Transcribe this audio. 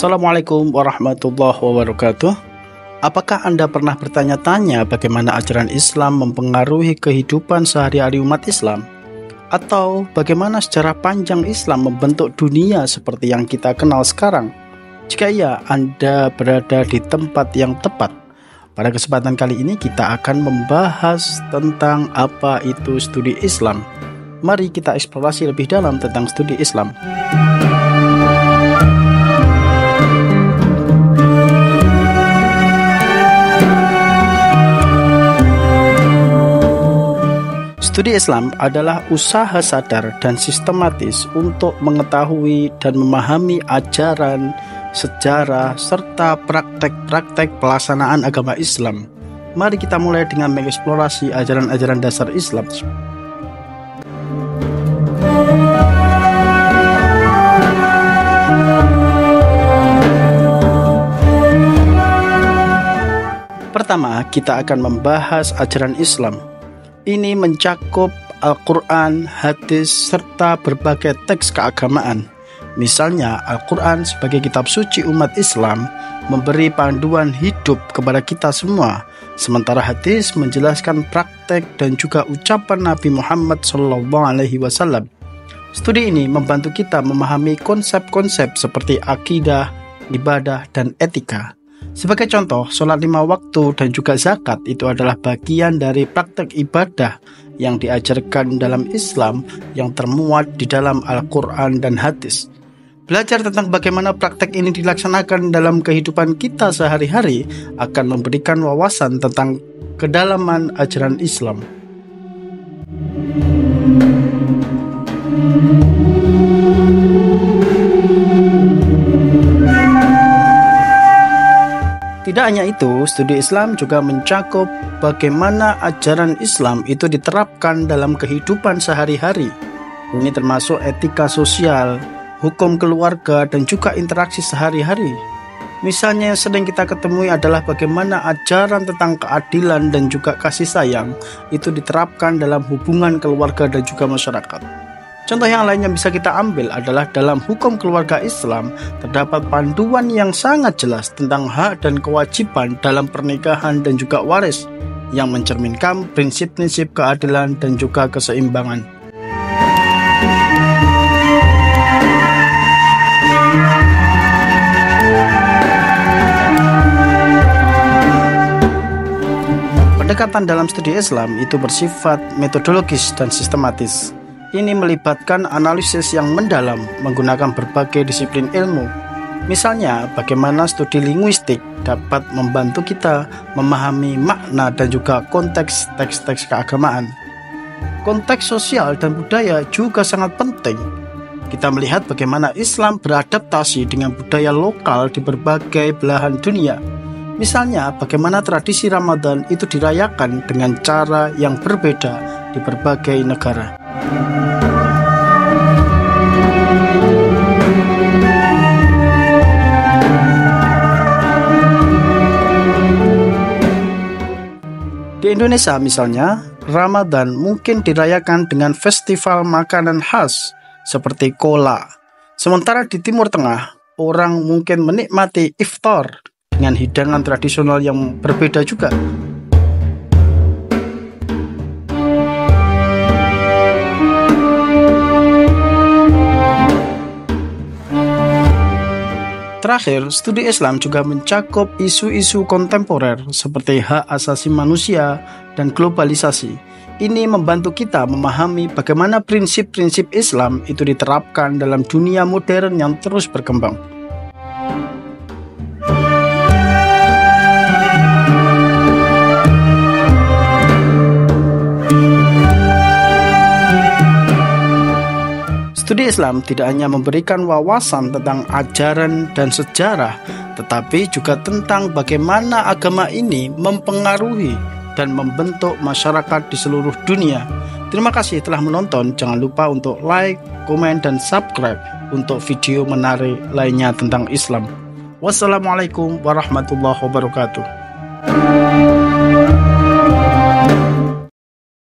Assalamualaikum warahmatullahi wabarakatuh. Apakah Anda pernah bertanya-tanya bagaimana ajaran Islam mempengaruhi kehidupan sehari-hari umat Islam? Atau bagaimana sejarah panjang Islam membentuk dunia seperti yang kita kenal sekarang? Jika iya, Anda berada di tempat yang tepat. Pada kesempatan kali ini kita akan membahas tentang apa itu studi Islam. Mari kita eksplorasi lebih dalam tentang studi Islam. Studi Islam adalah usaha sadar dan sistematis untuk mengetahui dan memahami ajaran, sejarah, serta praktek-praktek pelaksanaan agama Islam. Mari kita mulai dengan mengeksplorasi ajaran-ajaran dasar Islam. Pertama, kita akan membahas ajaran Islam. Ini mencakup Al-Quran, hadis, serta berbagai teks keagamaan. Misalnya, Al-Quran sebagai kitab suci umat Islam memberi panduan hidup kepada kita semua, sementara hadis menjelaskan praktek dan juga ucapan Nabi Muhammad SAW. Studi ini membantu kita memahami konsep-konsep seperti akidah, ibadah, dan etika. Sebagai contoh, sholat 5 waktu dan juga zakat itu adalah bagian dari praktek ibadah yang diajarkan dalam Islam yang termuat di dalam Al-Quran dan hadis. Belajar tentang bagaimana praktek ini dilaksanakan dalam kehidupan kita sehari-hari akan memberikan wawasan tentang kedalaman ajaran Islam. Tidak hanya itu, studi Islam juga mencakup bagaimana ajaran Islam itu diterapkan dalam kehidupan sehari-hari. Ini termasuk etika sosial, hukum keluarga, dan juga interaksi sehari-hari. Misalnya yang sering kita ketemui adalah bagaimana ajaran tentang keadilan dan juga kasih sayang itu diterapkan dalam hubungan keluarga dan juga masyarakat. Contoh yang lain yang bisa kita ambil adalah dalam hukum keluarga Islam terdapat panduan yang sangat jelas tentang hak dan kewajiban dalam pernikahan dan juga waris yang mencerminkan prinsip-prinsip keadilan dan juga keseimbangan. Pendekatan dalam studi Islam itu bersifat metodologis dan sistematis. Ini melibatkan analisis yang mendalam menggunakan berbagai disiplin ilmu. Misalnya, bagaimana studi linguistik dapat membantu kita memahami makna dan juga konteks teks-teks keagamaan. Konteks sosial dan budaya juga sangat penting. Kita melihat bagaimana Islam beradaptasi dengan budaya lokal di berbagai belahan dunia. Misalnya, bagaimana tradisi Ramadan itu dirayakan dengan cara yang berbeda di berbagai negara. Di Indonesia misalnya, Ramadan mungkin dirayakan dengan festival makanan khas seperti kolak. Sementara di Timur Tengah, orang mungkin menikmati iftar dengan hidangan tradisional yang berbeda juga. Terakhir, studi Islam juga mencakup isu-isu kontemporer seperti hak asasi manusia dan globalisasi. Ini membantu kita memahami bagaimana prinsip-prinsip Islam itu diterapkan dalam dunia modern yang terus berkembang. Studi Islam tidak hanya memberikan wawasan tentang ajaran dan sejarah, tetapi juga tentang bagaimana agama ini mempengaruhi dan membentuk masyarakat di seluruh dunia. Terima kasih telah menonton. Jangan lupa untuk like, komen, dan subscribe untuk video menarik lainnya tentang Islam. Wassalamualaikum warahmatullahi wabarakatuh.